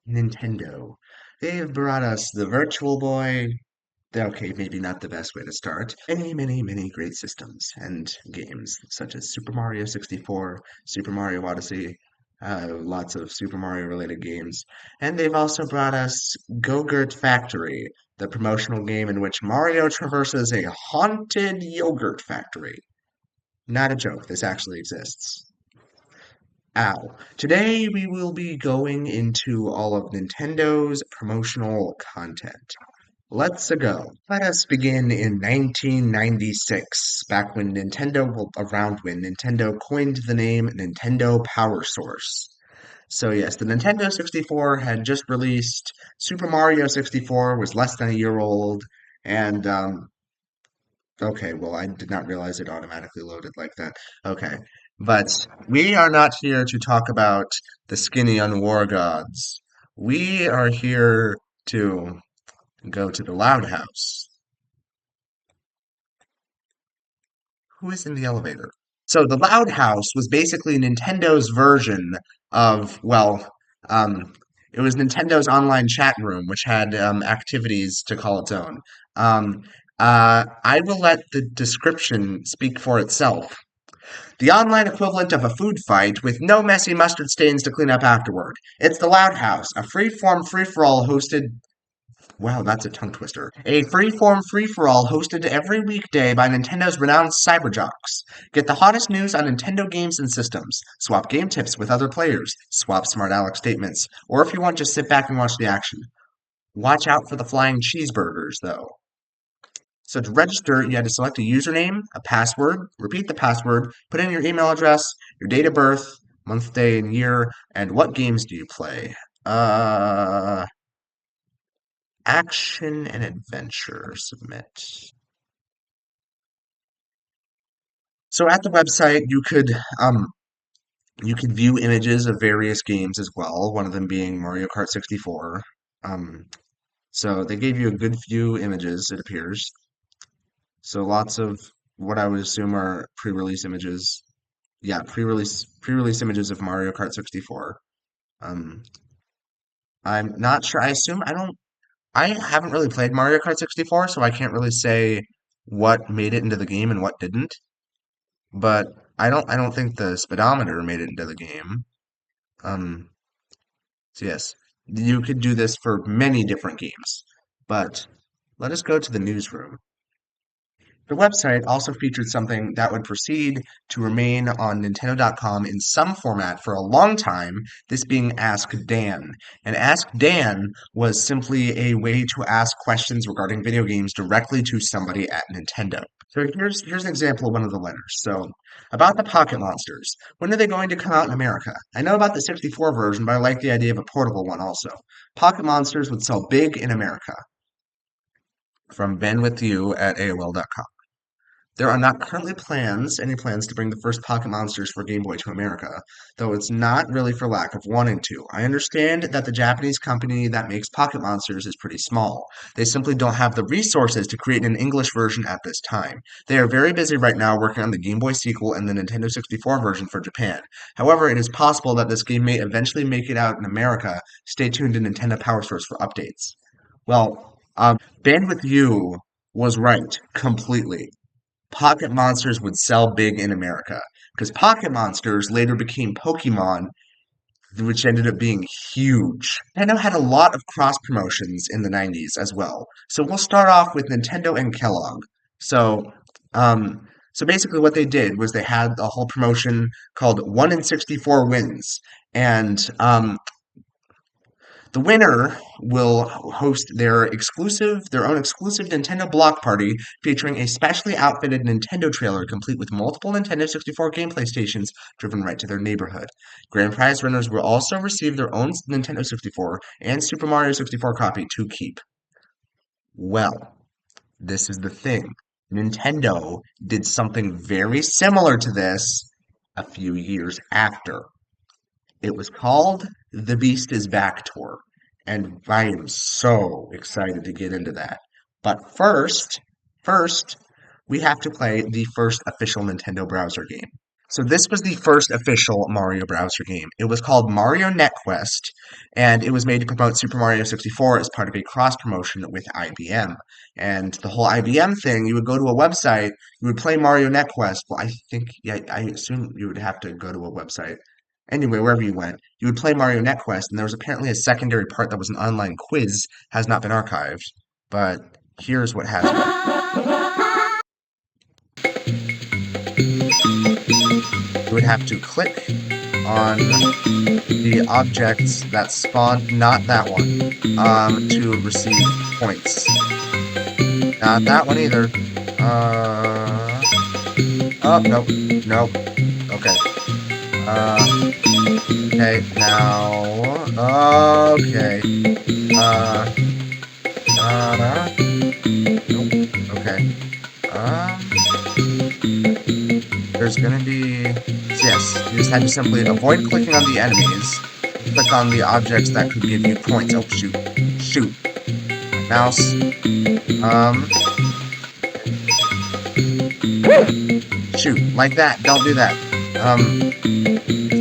Nintendo. They've brought us the Virtual Boy. Okay, maybe not the best way to start. Many, many, many great systems and games, such as Super Mario 64, Super Mario Odyssey, lots of Super Mario related games. And they've also brought us Go-Gurt Factory, the promotional game in which Mario traverses a haunted yogurt factory. Not a joke, this actually exists. Ow. Today we will be going into all of Nintendo's promotional content. Let's go. Let us begin in 1996, back when around when Nintendo coined the name Nintendo Power Source. So yes, the Nintendo 64 had just released Super Mario 64, was less than a year old, and okay, well, I did not realize it automatically loaded like that. Okay. But we are not here to talk about the skinny on War Gods. We are here to go to the Loud House. Who is in the elevator? So the Loud House was basically Nintendo's version of, well, um, it was Nintendo's online chat room, which had activities to call its own. Um, I will let the description speak for itself. The online equivalent of a food fight with no messy mustard stains to clean up afterward. It's the Loud House, a free-form free-for-all hosted. Wow, that's a tongue twister. A free-form free-for-all hosted every weekday by Nintendo's renowned cyberjocks. Get the hottest news on Nintendo games and systems. Swap game tips with other players. Swap smart aleck statements. Or if you want, just sit back and watch the action. Watch out for the flying cheeseburgers, though. So to register, you had to select a username, a password, repeat the password, put in your email address, your date of birth, month, day, and year, and what games do you play? Action and adventure, submit. So at the website, you could view images of various games as well, one of them being Mario Kart 64. Um, so they gave you a good few images, it appears. So lots of what I would assume are pre-release images. Yeah, pre-release images of Mario Kart 64. Um, I'm not sure. I haven't really played Mario Kart 64, so I can't really say what made it into the game and what didn't. But I don't think the speedometer made it into the game. Um, so yes, you could do this for many different games. But let us go to the newsroom. The website also featured something that would proceed to remain on Nintendo.com in some format for a long time, this being Ask Dan. And Ask Dan was simply a way to ask questions regarding video games directly to somebody at Nintendo. So here's an example of one of the letters. So, about the Pocket Monsters. When are they going to come out in America? I know about the 64 version, but I like the idea of a portable one also. Pocket Monsters would sell big in America. From Ben with you at AOL.com. There are not currently any plans to bring the first Pocket Monsters for Game Boy to America, though it's not really for lack of wanting to. I understand that the Japanese company that makes Pocket Monsters is pretty small. They simply don't have the resources to create an English version at this time. They are very busy right now working on the Game Boy sequel and the Nintendo 64 version for Japan. However, it is possible that this game may eventually make it out in America. Stay tuned to Nintendo Power Source for updates. Well, Bandwidth U was right completely. Pocket Monsters would sell big in America because Pocket Monsters later became Pokemon, which ended up being huge. Nintendo had a lot of cross promotions in the 90s as well. So we'll start off with Nintendo and Kellogg. So, so basically what they did was they had a whole promotion called 1 in 64 wins. And the winner will host their own exclusive Nintendo block party featuring a specially outfitted Nintendo trailer complete with multiple Nintendo 64 gameplay stations driven right to their neighborhood. Grand prize winners will also receive their own Nintendo 64 and Super Mario 64 copy to keep. Well, this is the thing. Nintendo did something very similar to this a few years after. It was called The Beast is Back Tour, and I am so excited to get into that. But first, we have to play the first official Nintendo browser game. So this was the first official Mario browser game. It was called Mario NetQuest, and it was made to promote Super Mario 64 as part of a cross promotion with IBM. And the whole IBM thing, you would go to a website, you would play Mario NetQuest. Well, I think, yeah, I assume you would have to go to a website. Anyway, wherever you went, you would play Mario NetQuest, and there was apparently a secondary part that was an online quiz, has not been archived. But here's what has been. You would have to click on the objects that spawned, not that one, to receive points. Not that one either. Oh, nope, nope. Okay. Okay, now, okay. Uh, nope, okay. There's gonna be, yes, you just had to simply avoid clicking on the enemies, click on the objects that could give you points. Oh, shoot, shoot. Mouse, um, shoot, like that, don't do that.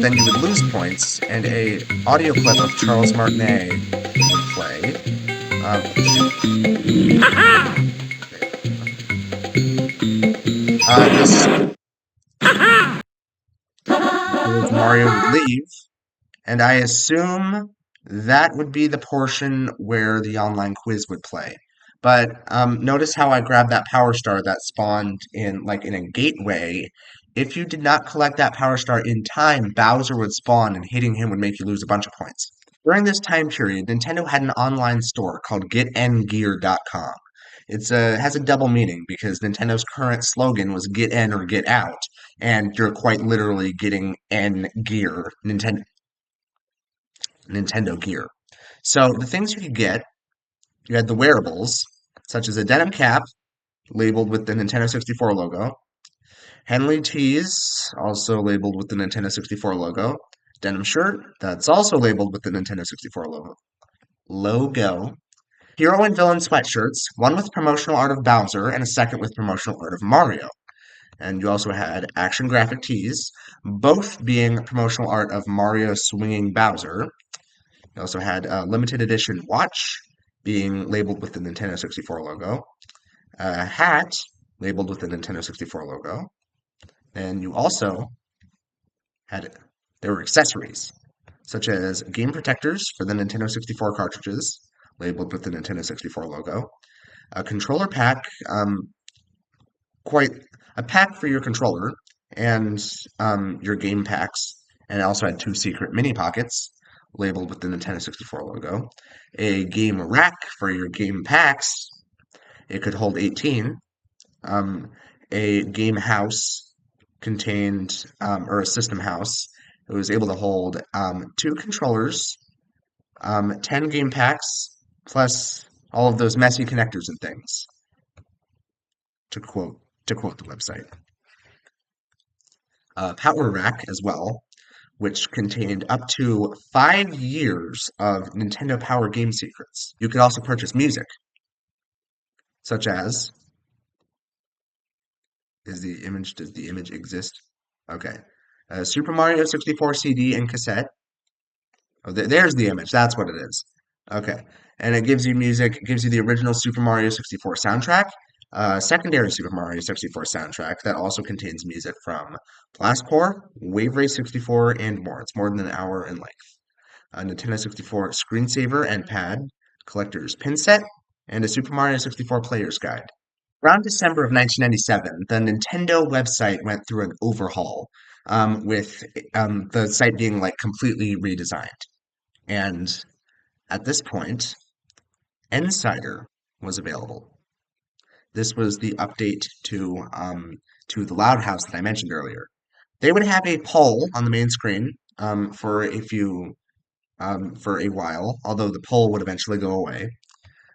Then you would lose points, and a audio clip of Charles Martinet would play. Shoot. This was Mario would leave, and I assume that would be the portion where the online quiz would play. But notice how I grabbed that power star that spawned in like in a gateway. If you did not collect that power star in time, Bowser would spawn and hitting him would make you lose a bunch of points. During this time period, Nintendo had an online store called GetNGear.com. Has a double meaning because Nintendo's current slogan was "Get N or Get Out," and you're quite literally getting N gear, Nintendo gear. So the things you could get, you had the wearables, such as a denim cap labeled with the Nintendo 64 logo, Henley tees, also labeled with the Nintendo 64 logo, denim shirt that's also labeled with the Nintendo 64 logo, hero and villain sweatshirts, one with promotional art of Bowser and a second with promotional art of Mario. And you also had action graphic tees, both being promotional art of Mario swinging Bowser. You also had a limited edition watch being labeled with the Nintendo 64 logo, a hat labeled with the Nintendo 64 logo, and you also had there were accessories such as game protectors for the Nintendo 64 cartridges labeled with the Nintendo 64 logo, a controller pack, quite a pack for your controller and your game packs, and it also had two secret mini pockets labeled with the Nintendo 64 logo, a game rack for your game packs. It could hold 18. Um, a game house contained, or a system house. It was able to hold two controllers, 10 game packs, plus all of those messy connectors and things. To quote the website. Power Rack as well, which contained up to 5 years of Nintendo Power game secrets. You could also purchase music, such as does the image exist? Okay. Super Mario 64 CD and cassette. Oh, there's the image. That's what it is. Okay. And it gives you music, it gives you the original Super Mario 64 soundtrack, secondary Super Mario 64 soundtrack that also contains music from Blast Corps, Wave Race 64, and more. It's more than an hour in length. A Nintendo 64 screensaver and pad, collector's pin set, and a Super Mario 64 player's guide. Around December of 1997, the Nintendo website went through an overhaul, with the site being like completely redesigned. And at this point, Nsider was available. This was the update to the Loud House that I mentioned earlier. They would have a poll on the main screen for a while, although the poll would eventually go away.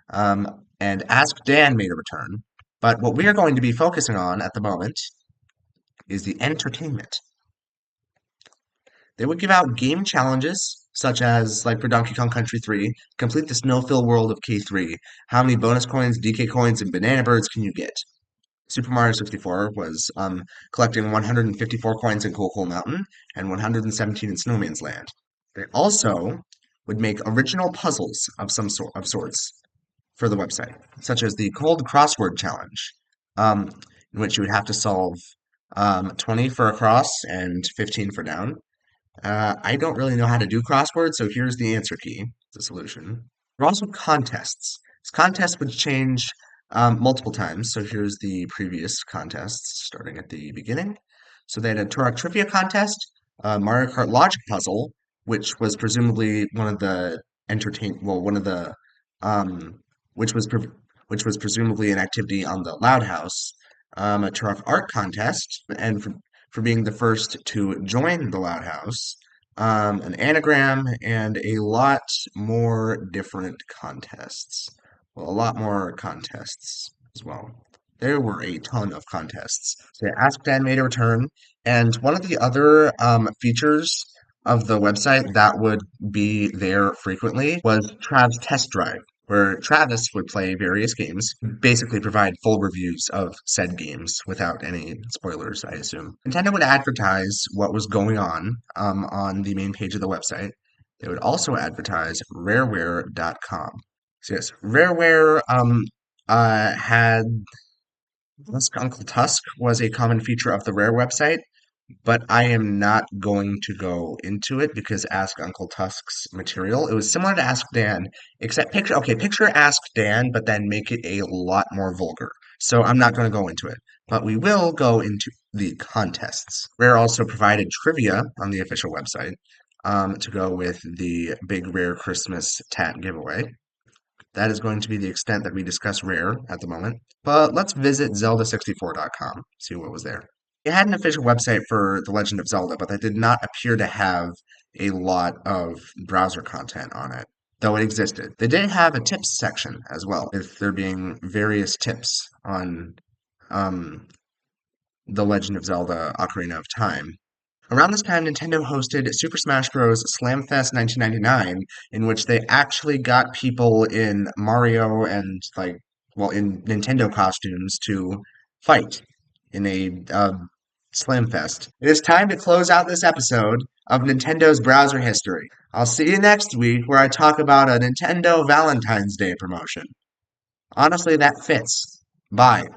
And Ask Dan made a return. But what we are going to be focusing on at the moment is the entertainment. They would give out game challenges, such as, like for Donkey Kong Country 3, complete the snow-filled world of K3. How many bonus coins, DK coins, and banana birds can you get? Super Mario 64 was collecting 154 coins in Cool Cool Mountain and 117 in Snowman's Land. They also would make original puzzles of sorts for the website, such as the Cold Crossword Challenge, um, in which you would have to solve 20 for across and 15 for down. I don't really know how to do crosswords, so here's the answer key, the solution. There are also contests. This contest would change multiple times, so here's the previous contests starting at the beginning. So they had a Turok Trivia contest, a Mario Kart Logic Puzzle, which was presumably one of the one of the, um, which was which was presumably an activity on the Loud House, a Turok Art contest, and for being the first to join the Loud House, an anagram, and a lot more different contests. Well, a lot more contests as well. There were a ton of contests. So Ask Dan made a return, and one of the other features of the website that would be there frequently was Trav's Test Drive, where Travis would play various games, basically provide full reviews of said games without any spoilers, I assume. Nintendo would advertise what was going on the main page of the website. They would also advertise rareware.com. So yes, Rareware had Tusk Uncle Tusk was a common feature of the Rare website, but I am not going to go into it because Ask Uncle Tusk's material, it was similar to Ask Dan, except picture Ask Dan, but then make it a lot more vulgar. So I'm not going to go into it, but we will go into the contests. Rare also provided trivia on the official website to go with the big Rare Christmas tat giveaway. That is going to be the extent that we discuss Rare at the moment. But let's visit Zelda64.com, see what was there. It had an official website for The Legend of Zelda, but that did not appear to have a lot of browser content on it, though it existed. They did have a tips section as well, with there being various tips on um, The Legend of Zelda Ocarina of Time. Around this time, Nintendo hosted Super Smash Bros. Slamfest 1999, in which they actually got people in Mario and, in Nintendo costumes to fight in a Slamfest. It is time to close out this episode of Nintendo's browser history. I'll see you next week where I talk about a Nintendo Valentine's Day promotion. Honestly, that fits. Bye.